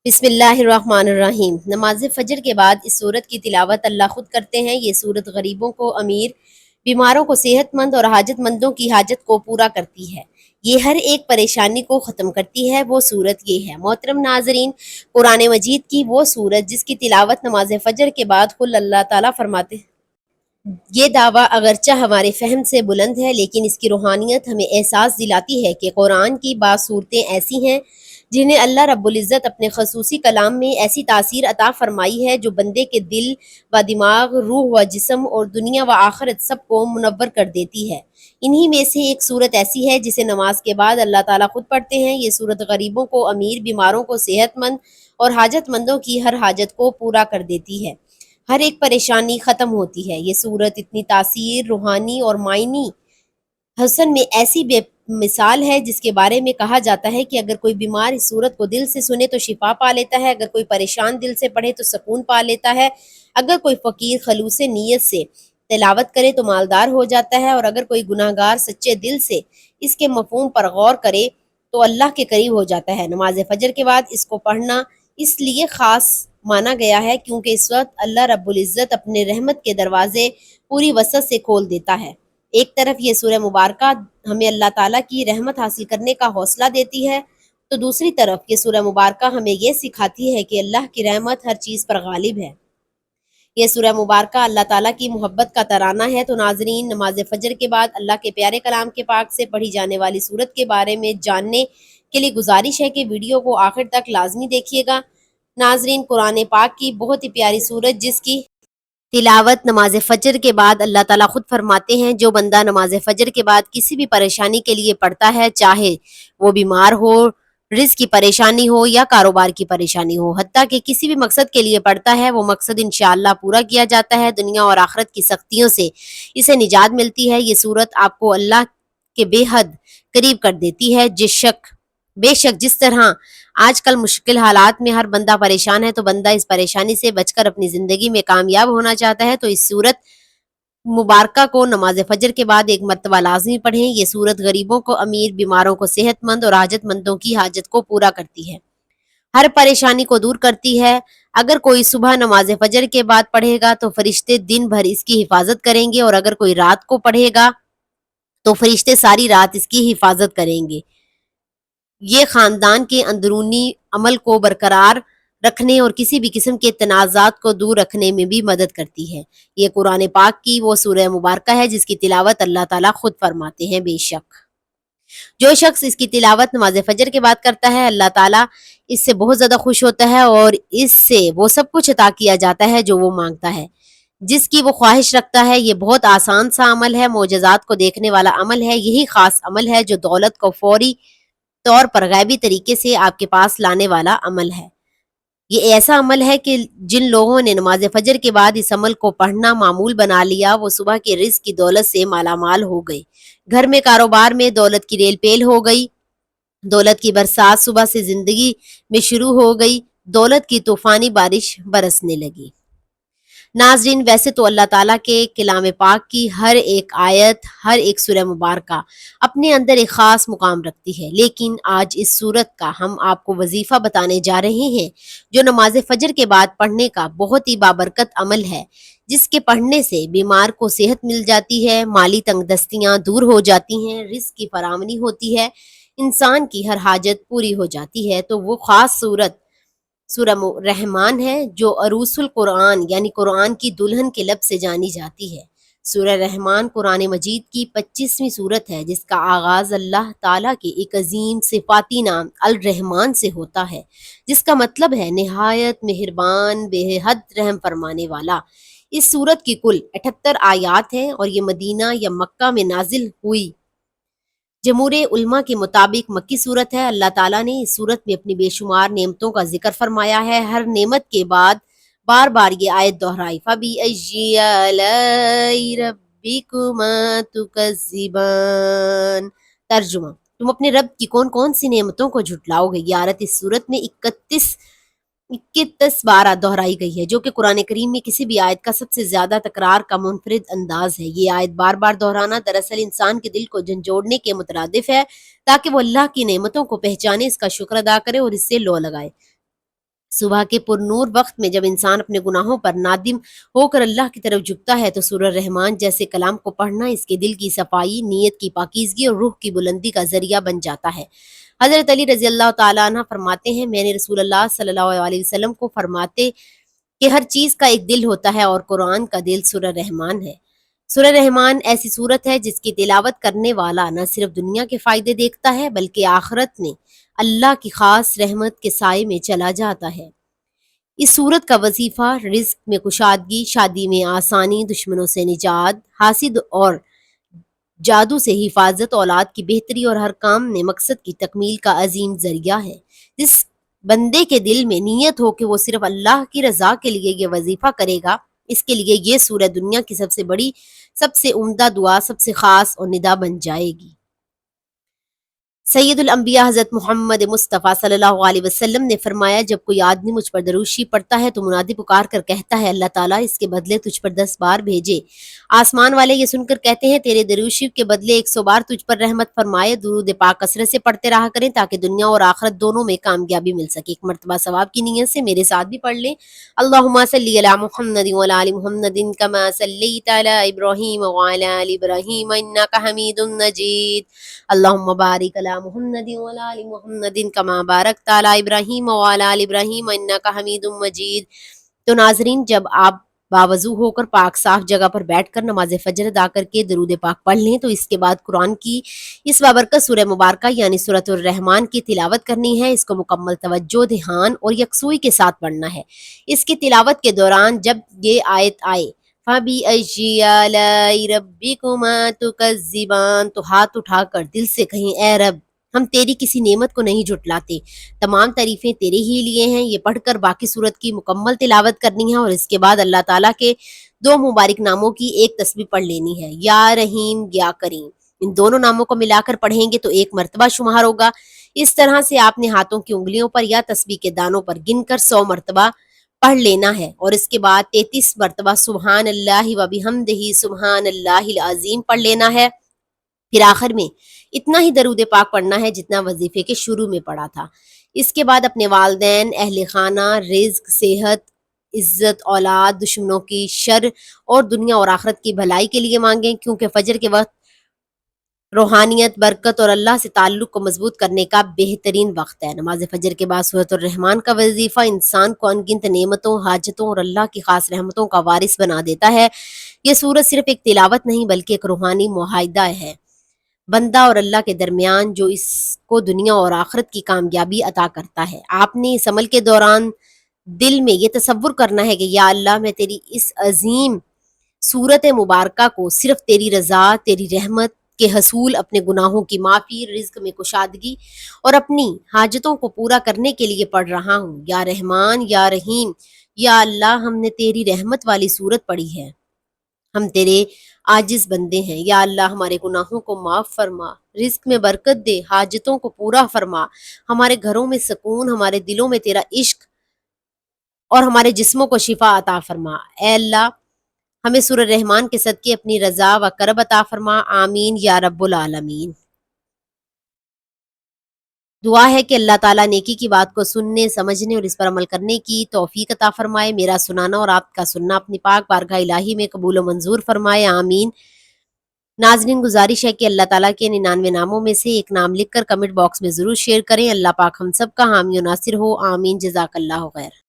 بسم اللہ الرحمن الرحیم۔ نماز فجر کے بعد اس سورت کی تلاوت اللہ خود کرتے ہیں۔ یہ سورت غریبوں کو، امیر، بیماروں کو صحت مند اور حاجت مندوں کی حاجت کو پورا کرتی ہے۔ یہ ہر ایک پریشانی کو ختم کرتی ہے۔ وہ سورت یہ ہے۔ محترم ناظرین، قرآن مجید کی وہ سورت جس کی تلاوت نماز فجر کے بعد خود اللہ تعالیٰ فرماتے ہیں۔ یہ دعویٰ اگرچہ ہمارے فہم سے بلند ہے، لیکن اس کی روحانیت ہمیں احساس دلاتی ہے کہ قرآن کی بعض صورتیں ایسی ہیں جنہیں اللہ رب العزت اپنے خصوصی کلام میں ایسی تاثیر عطا فرمائی ہے جو بندے کے دل و دماغ، روح و جسم اور دنیا و آخرت سب کو منور کر دیتی ہے۔ انہی میں سے ایک صورت ایسی ہے جسے نماز کے بعد اللہ تعالیٰ خود پڑھتے ہیں۔ یہ صورت غریبوں کو، امیر، بیماروں کو صحت مند اور حاجت مندوں کی ہر حاجت کو پورا کر دیتی ہے۔ ہر ایک پریشانی ختم ہوتی ہے۔ یہ صورت اتنی تاثیر، روحانی اور معنی حسن میں ایسی بے مثال ہے جس کے بارے میں کہا جاتا ہے کہ اگر کوئی بیمار اس صورت کو دل سے سنے تو شفا پا لیتا ہے، اگر کوئی پریشان دل سے پڑھے تو سکون پا لیتا ہے، اگر کوئی فقیر خلوص نیت سے تلاوت کرے تو مالدار ہو جاتا ہے، اور اگر کوئی گناہ گار سچے دل سے اس کے مفہوم پر غور کرے تو اللہ کے قریب ہو جاتا ہے۔ نماز فجر کے بعد اس کو پڑھنا اس لیے خاص مانا گیا ہے کیونکہ اس وقت اللہ رب العزت اپنے رحمت کے دروازے پوری وسعت سے کھول دیتا ہے۔ ایک طرف یہ سورہ مبارکہ ہمیں اللہ تعالیٰ کی رحمت حاصل کرنے کا حوصلہ دیتی ہے، تو دوسری طرف یہ سورہ مبارکہ ہمیں یہ سکھاتی ہے کہ اللہ کی رحمت ہر چیز پر غالب ہے۔ یہ سورہ مبارکہ اللہ تعالیٰ کی محبت کا ترانہ ہے۔ تو ناظرین، نماز فجر کے بعد اللہ کے پیارے کلام کے پاک سے پڑھی جانے والی سورت کے بارے میں جاننے کے لیے گزارش ہے کہ ویڈیو کو آخر تک لازمی دیکھیے گا۔ ناظرین، قرآن پاک کی بہت ہی پیاری سورت جس کی تلاوت نماز فجر کے بعد اللہ تعالیٰ خود فرماتے ہیں، جو بندہ نماز فجر کے بعد کسی بھی پریشانی کے لیے پڑھتا ہے، چاہے وہ بیمار ہو، رزق کی پریشانی ہو یا کاروبار کی پریشانی ہو، حتیٰ کہ کسی بھی مقصد کے لیے پڑھتا ہے، وہ مقصد انشاءاللہ پورا کیا جاتا ہے۔ دنیا اور آخرت کی سختیوں سے اسے نجات ملتی ہے۔ یہ صورت آپ کو اللہ کے بے حد قریب کر دیتی ہے۔ بے شک جس طرح آج کل مشکل حالات میں ہر بندہ پریشان ہے، تو بندہ اس پریشانی سے بچ کر اپنی زندگی میں کامیاب ہونا چاہتا ہے، تو اس صورت مبارکہ کو نماز فجر کے بعد ایک مرتبہ لازمی پڑھیں۔ یہ صورت غریبوں کو، امیر، بیماروں کو صحت مند اور حاجت مندوں کی حاجت کو پورا کرتی ہے، ہر پریشانی کو دور کرتی ہے۔ اگر کوئی صبح نماز فجر کے بعد پڑھے گا تو فرشتے دن بھر اس کی حفاظت کریں گے، اور اگر کوئی رات کو پڑھے گا تو فرشتے ساری رات اس کی حفاظت کریں گے۔ یہ خاندان کے اندرونی عمل کو برقرار رکھنے اور کسی بھی قسم کے تنازعات کو دور رکھنے میں بھی مدد کرتی ہے۔ یہ قرآن پاک کی وہ سورہ مبارکہ ہے جس کی تلاوت اللہ تعالیٰ خود فرماتے ہیں۔ بے شک جو شخص اس کی تلاوت نماز فجر کے بعد کرتا ہے، اللہ تعالیٰ اس سے بہت زیادہ خوش ہوتا ہے اور اس سے وہ سب کچھ عطا کیا جاتا ہے جو وہ مانگتا ہے، جس کی وہ خواہش رکھتا ہے۔ یہ بہت آسان سا عمل ہے، معجزات کو دیکھنے والا عمل ہے۔ یہی خاص عمل ہے جو دولت کو فوری طور پر غیبی طریقے سے آپ کے پاس لانے والا عمل ہے۔ یہ ایسا عمل ہے کہ جن لوگوں نے نماز فجر کے بعد اس عمل کو پڑھنا معمول بنا لیا، وہ صبح کے رزق کی دولت سے مالا مال ہو گئے، گھر میں کاروبار میں دولت کی ریل پیل ہو گئی، دولت کی برسات صبح سے زندگی میں شروع ہو گئی، دولت کی طوفانی بارش برسنے لگی۔ ناظرین، ویسے تو اللہ تعالیٰ کے کلام پاک کی ہر ایک آیت، ہر ایک سورہ مبارکہ اپنے اندر ایک خاص مقام رکھتی ہے، لیکن آج اس سورت کا ہم آپ کو وظیفہ بتانے جا رہے ہیں جو نماز فجر کے بعد پڑھنے کا بہت ہی بابرکت عمل ہے، جس کے پڑھنے سے بیمار کو صحت مل جاتی ہے، مالی تنگ دستیاں دور ہو جاتی ہیں، رزق کی فراوانی ہوتی ہے، انسان کی ہر حاجت پوری ہو جاتی ہے۔ تو وہ خاص سورت سورہ رحمان ہے جو عروس القرآن یعنی قرآن کی دلہن کے لب سے جانی جاتی ہے۔ سورہ رحمان قرآن مجید کی 25ویں سورت ہے جس کا آغاز اللہ تعالیٰ کے ایک عظیم صفاتی نام الرحمن سے ہوتا ہے، جس کا مطلب ہے نہایت مہربان، بے حد رحم فرمانے والا۔ اس سورت کی کل 78 آیات ہیں اور یہ مدینہ یا مکہ میں نازل ہوئی۔ جمہور علماء کے مطابق مکی صورت ہے۔ اللہ تعالیٰ نے اس صورت میں اپنی بے شمار نعمتوں کا ذکر فرمایا ہے۔ ہر نعمت کے بعد بار بار یہ آیت دہرائی، فَبِأَيِّ آلَاءِ رَبِّكُمَا تُكَذِّبَانِ۔ ترجمہ: تم اپنے رب کی کون کون سی نعمتوں کو جھٹلاؤ گے۔ یہ آیت اس صورت میں 31 بار دہرائی گئی ہے، جو کہ قرآن کریم میں کسی بھی آیت کا سب سے زیادہ تکرار کا منفرد انداز ہے۔ یہ آیت بار بار دہرانا دراصل انسان کے دل کو جھنجھوڑنے کے مترادف ہے تاکہ وہ اللہ کی نعمتوں کو پہچانے، اس کا شکر ادا کرے اور اس سے لو لگائے۔ صبح کے پرنور وقت میں جب انسان اپنے گناہوں پر نادم ہو کر اللہ کی طرف جھکتا ہے تو سورہ رحمان جیسے کلام کو پڑھنا اس کے دل کی صفائی، نیت کی پاکیزگی اور روح کی بلندی کا ذریعہ بن جاتا ہے۔ حضرت علی رضی اللہ تعالیٰ عنہ فرماتے ہیں، میں نے رسول اللہ صلی اللہ علیہ وسلم کو فرماتے کہ ہر چیز کا ایک دل ہوتا ہے اور قرآن کا دل سورہ رحمان ہے۔ سورہ رحمان ایسی سورت ہے جس کی تلاوت کرنے والا نہ صرف دنیا کے فائدے دیکھتا ہے بلکہ آخرت میں اللہ کی خاص رحمت کے سائے میں چلا جاتا ہے۔ اس سورت کا وظیفہ رزق میں کشادگی، شادی میں آسانی، دشمنوں سے نجات، حاسد اور جادو سے حفاظت، اولاد کی بہتری اور ہر کام میں مقصد کی تکمیل کا عظیم ذریعہ ہے۔ جس بندے کے دل میں نیت ہو کہ وہ صرف اللہ کی رضا کے لیے یہ وظیفہ کرے گا، اس کے لیے یہ سورہ دنیا کی سب سے بڑی، سب سے عمدہ دعا، سب سے خاص اور ندا بن جائے گی۔ سید الانبیاء حضرت محمد مصطفیٰ صلی اللہ علیہ وسلم نے فرمایا، جب کوئی آدمی مجھ پر درود شریف پڑھتا ہے تو منادی پکار کر کہتا ہے، اللہ تعالیٰ اس کے بدلے تجھ پر 10 بار بھیجے۔ آسمان والے یہ سن کر کہتے ہیں، تیرے درود شریف کے بدلے 100 بار تجھ پر رحمت فرمائے۔ درود پاک کثرت سے پڑھتے رہا کریں تاکہ دنیا اور آخرت دونوں میں کامیابی مل سکے۔ ایک مرتبہ ثواب کی نیت سے میرے ساتھ بھی پڑھ لیں۔ اللہم صلی علی محمد وعلی آل محمد کما صلیت علی ابراہیم وعلی آل ابراہیم انک حمید مجید۔ اللہم بارک علی محمد وعلی آل محمد کما بارکت علی ابراہیم وعلی آل ابراہیم انک حمید مجید۔ تو ناظرین، جب آپ باوضو ہو کر پاک صاف جگہ پر بیٹھ کر نماز فجر ادا کر کے درود پاک پڑھ لیں تو اس کے بعد قرآن کی اس بابرکت سورہ مبارکہ یعنی سورۃ الرحمن کی تلاوت کرنی ہے۔ اس کو مکمل توجہ، دھیان اور یکسوئی کے ساتھ پڑھنا ہے۔ اس کی تلاوت کے دوران جب یہ آیت آئے فَبِأَيِّ آلَاءِ رَبِّكُمَا تُكَذِّبَانِ تو ہاتھ اٹھا کر دل سے کہیں، اے رب، ہم تیری کسی نعمت کو نہیں جھٹلاتے، تمام تعریفیں تیرے ہی لیے ہیں۔ یہ پڑھ کر باقی سورت کی مکمل تلاوت کرنی ہے اور اس کے بعد اللہ تعالیٰ کے 2 مبارک ناموں کی ایک تسبیح پڑھ لینی ہے، یا رحیم یا کریم۔ ان دونوں ناموں کو ملا کر پڑھیں گے تو 1 مرتبہ شمار ہوگا۔ اس طرح سے آپ نے ہاتھوں کی انگلیوں پر یا تسبیح کے دانوں پر گن کر 100 مرتبہ پڑھ لینا ہے اور اس کے بعد 33 مرتبہ سبحان اللہ و بحمدہ سبحان اللہ العظیم پڑھ لینا ہے۔ پھر آخر میں اتنا ہی درود پاک پڑھنا ہے جتنا وظیفے کے شروع میں پڑھا تھا۔ اس کے بعد اپنے والدین، اہل خانہ، رزق، صحت، عزت، اولاد، دشمنوں کی شر اور دنیا اور آخرت کی بھلائی کے لیے مانگیں، کیونکہ فجر کے وقت روحانیت، برکت اور اللہ سے تعلق کو مضبوط کرنے کا بہترین وقت ہے۔ نماز فجر کے بعد سورۃ الرحمن کا وظیفہ انسان کو ان گنت نعمتوں، حاجتوں اور اللہ کی خاص رحمتوں کا وارث بنا دیتا ہے۔ یہ سورت صرف ایک تلاوت نہیں بلکہ ایک روحانی معاہدہ ہے بندہ اور اللہ کے درمیان، جو اس کو دنیا اور آخرت کی کامیابی عطا کرتا ہے۔ آپ نے اس عمل کے دوران دل میں یہ تصور کرنا ہے کہ یا اللہ، میں تیری اس عظیم سورت مبارکہ کو صرف تیری رضا، تیری رحمت کے حصول، اپنے گناہوں کی معافی، رزق میں کشادگی اور اپنی حاجتوں کو پورا کرنے کے لیے پڑھ رہا ہوں۔ یا رحمان یا رحیم، یا اللہ، ہم نے تیری رحمت والی سورت پڑھی ہے، ہم تیرے عاجز بندے ہیں۔ یا اللہ، ہمارے گناہوں کو معاف فرما، رزق میں برکت دے، حاجتوں کو پورا فرما، ہمارے گھروں میں سکون، ہمارے دلوں میں تیرا عشق اور ہمارے جسموں کو شفا عطا فرما۔ اے اللہ، ہمیں سورہ رحمان کے صدقے اپنی رضا و کرب عطا فرما، آمین یا رب العالمین۔ دعا ہے کہ اللہ تعالیٰ نیکی کی بات کو سننے، سمجھنے اور اس پر عمل کرنے کی توفیق عطا فرمائے۔ میرا سنانا اور آپ کا سننا اپنی پاک بارگاہ الہی میں قبول و منظور فرمائے، آمین۔ ناظرین، گزارش ہے کہ اللہ تعالیٰ کے 99 ناموں میں سے ایک نام لکھ کر کمنٹ باکس میں ضرور شیئر کریں۔ اللہ پاک ہم سب کا حامی و ناصر ہو، آمین۔ جزاک اللہ خیر۔